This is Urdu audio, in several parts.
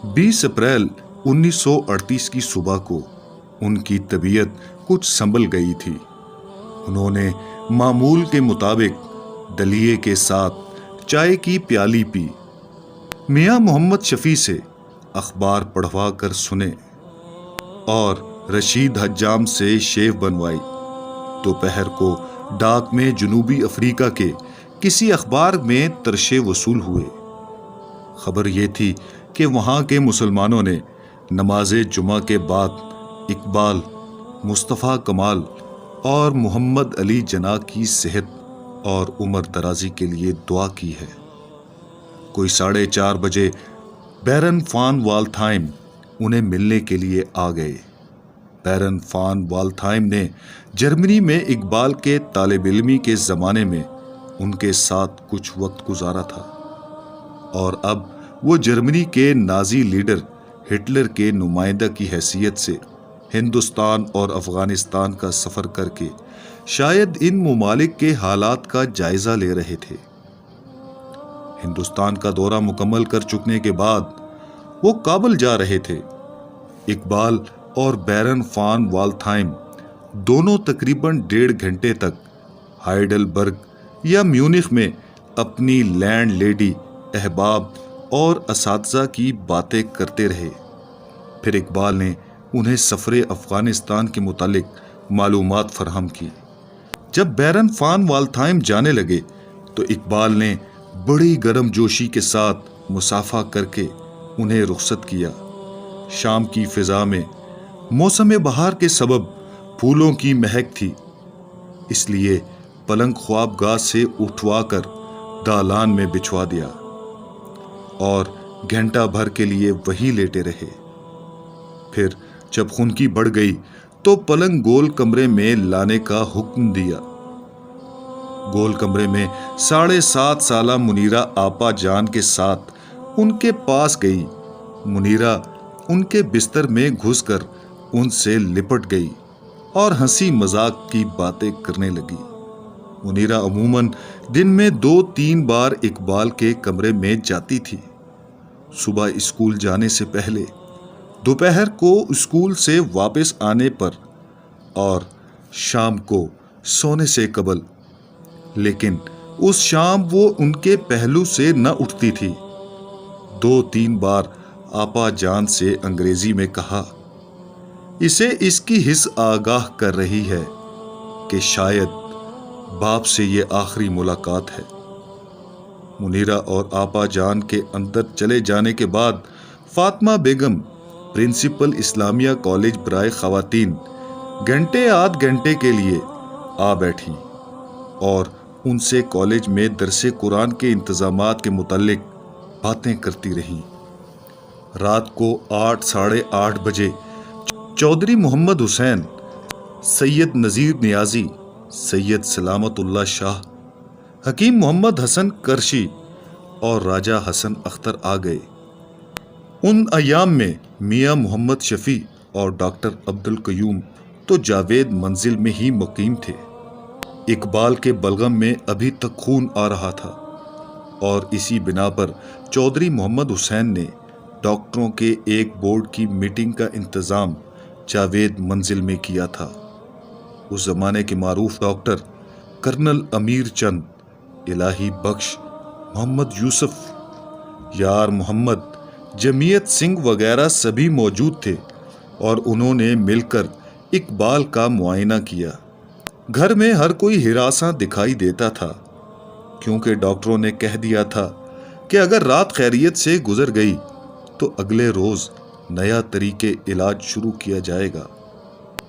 20 اپریل 1938 کی صبح کو ان کی طبیعت کچھ سنبھل گئی تھی۔ انہوں نے معمول کے مطابق دلیے کے ساتھ چائے کی پیالی پی، میاں محمد شفیع سے اخبار پڑھوا کر سنے اور رشید حجام سے شیو بنوائی۔ دوپہر کو ڈاک میں جنوبی افریقہ کے کسی اخبار میں ترشے وصول ہوئے۔ خبر یہ تھی کہ وہاں کے مسلمانوں نے نماز جمعہ کے بعد اقبال، مصطفیٰ کمال اور محمد علی جناح کی صحت اور عمر درازی کے لیے دعا کی ہے۔ کوئی 4:30 بجے بیرن فان والتھائم انہیں ملنے کے لیے آ گئے۔ بیرن فان والتھائم نے جرمنی میں اقبال کے طالب علمی کے زمانے میں ان کے ساتھ کچھ وقت گزارا تھا، اور اب وہ جرمنی کے نازی لیڈر ہٹلر کے نمائندہ کی حیثیت سے ہندوستان اور افغانستان کا سفر کر کے شاید ان ممالک کے حالات کا جائزہ لے رہے تھے۔ ہندوستان کا دورہ مکمل کر چکنے کے بعد وہ کابل جا رہے تھے۔ اقبال اور بیرن فان والتھائم دونوں تقریباً 1.5 گھنٹے تک ہائیڈلبرگ یا میونخ میں اپنی لینڈ لیڈی، احباب اور اساتذہ کی باتیں کرتے رہے۔ پھر اقبال نے انہیں سفر افغانستان کے متعلق معلومات فراہم کی۔ جب بیرن فان والتھائم جانے لگے تو اقبال نے بڑی گرم جوشی کے ساتھ مصافحہ کر کے انہیں رخصت کیا۔ شام کی فضا میں موسم بہار کے سبب پھولوں کی مہک تھی، اس لیے پلنگ خوابگاہ سے اٹھوا کر دالان میں بچھوا دیا اور گھنٹہ بھر کے لیے وہی لیٹے رہے۔ پھر جب خنکی بڑھ گئی تو پلنگ گول کمرے میں لانے کا حکم دیا۔ گول کمرے میں 7.5 سالہ منیرہ آپا جان کے ساتھ ان کے پاس گئی۔ منیرہ ان کے بستر میں گھس کر ان سے لپٹ گئی اور ہنسی مذاق کی باتیں کرنے لگی۔ منیرہ عموماً دن میں 2-3 بار اقبال کے کمرے میں جاتی تھی، صبح اسکول جانے سے پہلے، دوپہر کو اسکول سے واپس آنے پر اور شام کو سونے سے قبل، لیکن اس شام وہ ان کے پہلو سے نہ اٹھتی تھی۔ 2-3 بار آپا جان سے انگریزی میں کہا، اسے اس کی حس آگاہ کر رہی ہے کہ شاید باپ سے یہ آخری ملاقات ہے۔ منیرہ اور آپا جان کے اندر چلے جانے کے بعد فاطمہ بیگم، پرنسپل اسلامیہ کالج برائے خواتین، آدھ گھنٹے کے لیے آ بیٹھی اور ان سے کالج میں درس قرآن کے انتظامات کے متعلق باتیں کرتی رہیں۔ رات کو 8:30 بجے چودھری محمد حسین، سید نذیر نیازی، سید سلامت اللہ شاہ، حکیم محمد حسن کرشی اور راجہ حسن اختر آ گئے۔ ان ایام میں میاں محمد شفیع اور ڈاکٹر عبدالقیوم تو جاوید منزل میں ہی مقیم تھے۔ اقبال کے بلغم میں ابھی تک خون آ رہا تھا اور اسی بنا پر چودھری محمد حسین نے ڈاکٹروں کے ایک بورڈ کی میٹنگ کا انتظام جاوید منزل میں کیا تھا۔ اس زمانے کے معروف ڈاکٹر کرنل امیر چند، الہی بخش، محمد یوسف، یار محمد، جمیت سنگھ وغیرہ سبھی موجود تھے اور انہوں نے مل کر اقبال کا معائنہ کیا۔ گھر میں ہر کوئی ہراساں دکھائی دیتا تھا، کیونکہ ڈاکٹروں نے کہہ دیا تھا کہ اگر رات خیریت سے گزر گئی تو اگلے روز نیا طریقے علاج شروع کیا جائے گا۔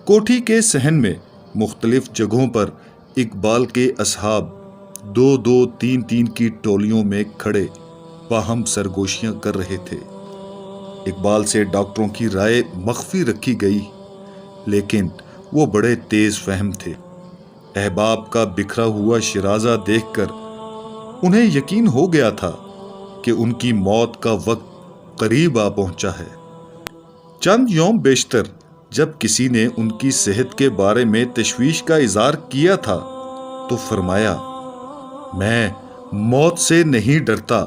کوٹھی کے صحن میں مختلف جگہوں پر اقبال کے اصحاب 2-2، 3-3 کی ٹولیوں میں کھڑے باہم سرگوشیاں کر رہے تھے۔ اقبال سے ڈاکٹروں کی رائے مخفی رکھی گئی، لیکن وہ بڑے تیز فہم تھے۔ احباب کا بکھرا ہوا شرازہ دیکھ کر انہیں یقین ہو گیا تھا کہ ان کی موت کا وقت قریب آ پہنچا ہے۔ چند یوم بیشتر جب کسی نے ان کی صحت کے بارے میں تشویش کا اظہار کیا تھا تو فرمایا، میں موت سے نہیں ڈرتا۔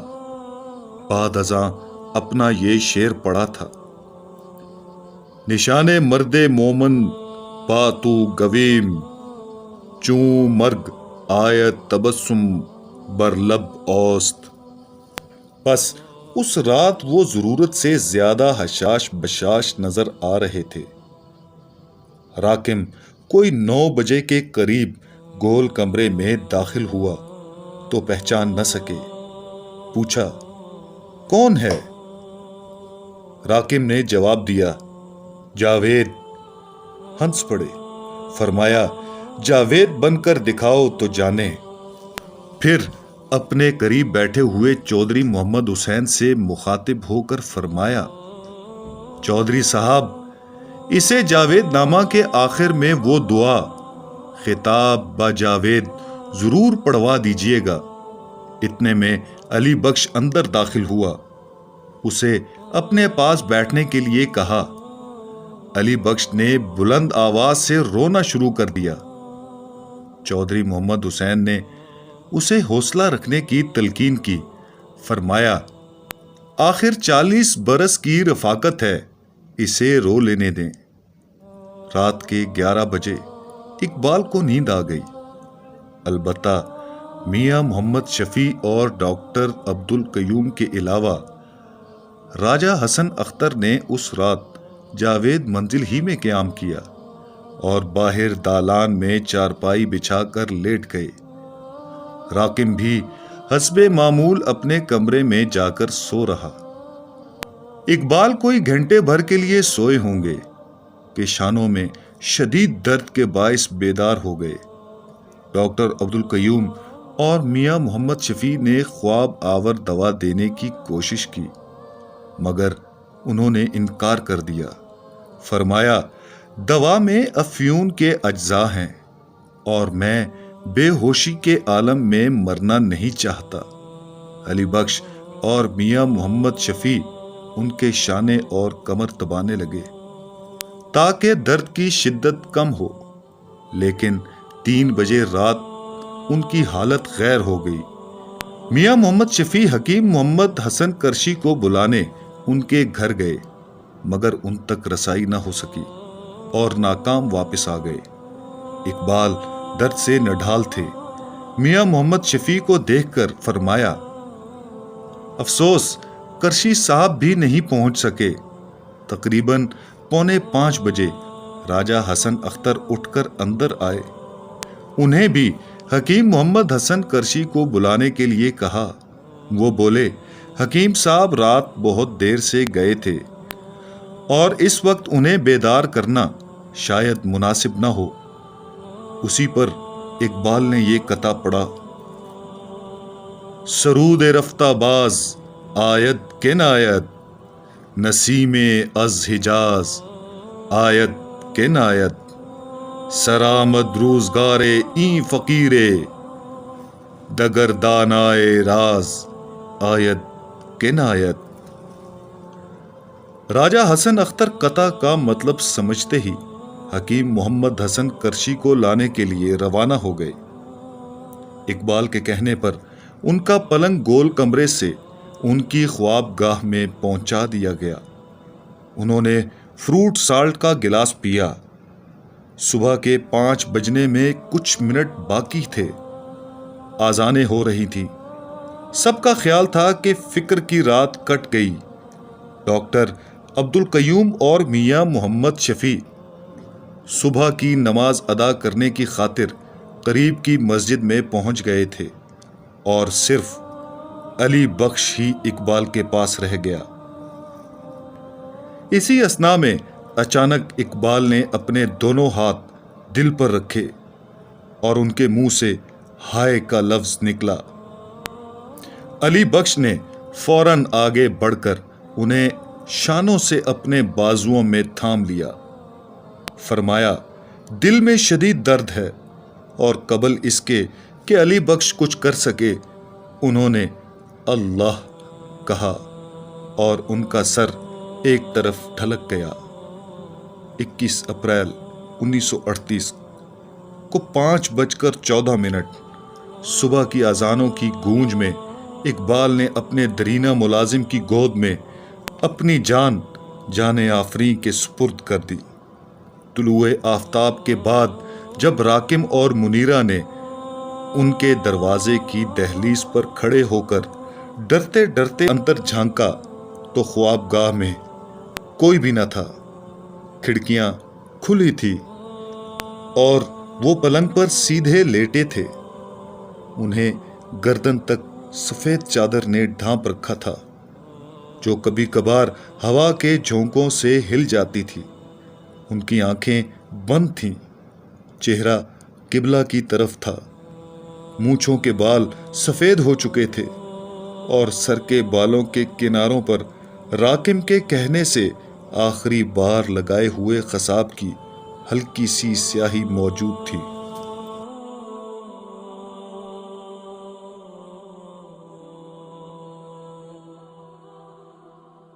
بعد ازاں اپنا یہ شعر پڑھا تھا: نشان مرد مومن پا تو گویم، چوں مرگ آیت تبسم بر لب اوست۔ بس اس رات وہ ضرورت سے زیادہ حشاش بشاش نظر آ رہے تھے۔ راکم کوئی 9 بجے کے قریب گول کمرے میں داخل ہوا تو پہچان نہ سکے۔ پوچھا: کون ہے؟ راکم نے جواب دیا: جاوید۔ ہنس پڑے۔ فرمایا: جاوید بن کر دکھاؤ تو جانے۔ پھر اپنے قریب بیٹھے ہوئے چودھری محمد حسین سے مخاطب ہو کر فرمایا: چودھری صاحب، اسے جاوید نامہ کے آخر میں وہ دعا خطاب با جاوید ضرور پڑھوا دیجیے گا۔ اتنے میں علی بخش اندر داخل ہوا۔ اسے اپنے پاس بیٹھنے کے لیے کہا۔ علی بخش نے بلند آواز سے رونا شروع کر دیا۔ چودھری محمد حسین نے اسے حوصلہ رکھنے کی تلقین کی۔ فرمایا: آخر 40 برس کی رفاقت ہے، اسے رو لینے دیں۔ رات کے 11 بجے اقبال کو نیند آ گئی۔ البتہ میاں محمد شفیع اور ڈاکٹر عبدالقیوم کے علاوہ راجہ حسن اختر نے اس رات جاوید منزل ہی میں قیام کیا اور باہر دالان میں چارپائی بچھا کر لیٹ گئے۔ راکم بھی حسب معمول اپنے کمرے میں جا کر سو رہا۔ اقبال کوئی گھنٹے بھر کے لیے سوئے ہوں گے کہ شانوں میں شدید درد کے باعث بیدار ہو گئے۔ ڈاکٹر عبدالقیوم اور میاں محمد شفیع نے خواب آور دوا دینے کی کوشش کی، مگر انہوں نے انکار کر دیا۔ فرمایا: دوا میں افیون کے اجزاء ہیں اور میں بے ہوشی کے عالم میں مرنا نہیں چاہتا۔ علی بخش اور میاں محمد شفیع ان کے شانے اور کمر دبانے لگے تاکہ درد کی شدت کم ہو، لیکن 3 بجے رات ان کی حالت غیر ہو گئی۔ میاں محمد شفیع حکیم محمد حسن کرشی کو بلانے ان کے گھر گئے، مگر ان تک رسائی نہ ہو سکی اور ناکام واپس آ گئے۔ اقبال درد سے نڈھال تھے۔ میاں محمد شفیع کو دیکھ کر فرمایا: افسوس کرشی صاحب بھی نہیں پہنچ سکے۔ تقریباً 4:45 بجے راجہ حسن اختر اٹھ کر اندر آئے۔ انہیں بھی حکیم محمد حسن کرشی کو بلانے کے لیے کہا۔ وہ بولے: حکیم صاحب رات بہت دیر سے گئے تھے اور اس وقت انہیں بیدار کرنا شاید مناسب نہ ہو۔ اسی پر اقبال نے یہ قطع پڑھا: سرود رفتہ باز آید کہ ناید، نسیم از حجاز آید کہ ناید، سرآمد روزگار این فقیر دگر دانائے راز آید کہ ناید۔ راجہ حسن اختر قطع کا مطلب سمجھتے ہی حکیم محمد حسن کرشی کو لانے کے لیے روانہ ہو گئے۔ اقبال کے کہنے پر ان کا پلنگ گول کمرے سے ان کی خواب گاہ میں پہنچا دیا گیا۔ انہوں نے فروٹ سالٹ کا گلاس پیا۔ صبح کے 5 بجنے میں کچھ منٹ باقی تھے۔ آذانیں ہو رہی تھی۔ سب کا خیال تھا کہ فکر کی رات کٹ گئی۔ ڈاکٹر عبدالقیوم اور میاں محمد شفیع صبح کی نماز ادا کرنے کی خاطر قریب کی مسجد میں پہنچ گئے تھے اور صرف علی بخش ہی اقبال کے پاس رہ گیا۔ اسی اثنا میں اچانک اقبال نے اپنے دونوں ہاتھ دل پر رکھے اور ان کے منہ سے ہائے کا لفظ نکلا۔ علی بخش نے فوراً آگے بڑھ کر انہیں شانوں سے اپنے بازوؤں میں تھام لیا۔ فرمایا: دل میں شدید درد ہے، اور قبل اس کے کہ علی بخش کچھ کر سکے انہوں نے اللہ کہا اور ان کا سر ایک طرف ڈھلک گیا۔ 21 اپریل 1938 کو 5:14 صبح کی اذانوں کی گونج میں اقبال نے اپنے درینہ ملازم کی گود میں اپنی جان جانے آفریں کے سپرد کر دی۔ طلوع آفتاب کے بعد جب راکم اور منیرہ نے ان کے دروازے کی دہلیز پر کھڑے ہو کر ڈرتے ڈرتے اندر جھانکا تو خوابگاہ میں کوئی بھی نہ تھا۔ کھڑکیاں کھلی تھی اور وہ پلنگ پر سیدھے لیٹے تھے۔ انہیں گردن تک سفید چادر نے ڈھانپ رکھا تھا جو کبھی کبھار ہوا کے جھونکوں سے ہل جاتی تھی۔ ان کی آنکھیں بند تھیں، چہرہ قبلہ کی طرف تھا، مونچھوں کے بال سفید ہو چکے تھے اور سر کے بالوں کے کناروں پر راکم کے کہنے سے آخری بار لگائے ہوئے قصاب کی ہلکی سی سیاہی موجود تھی۔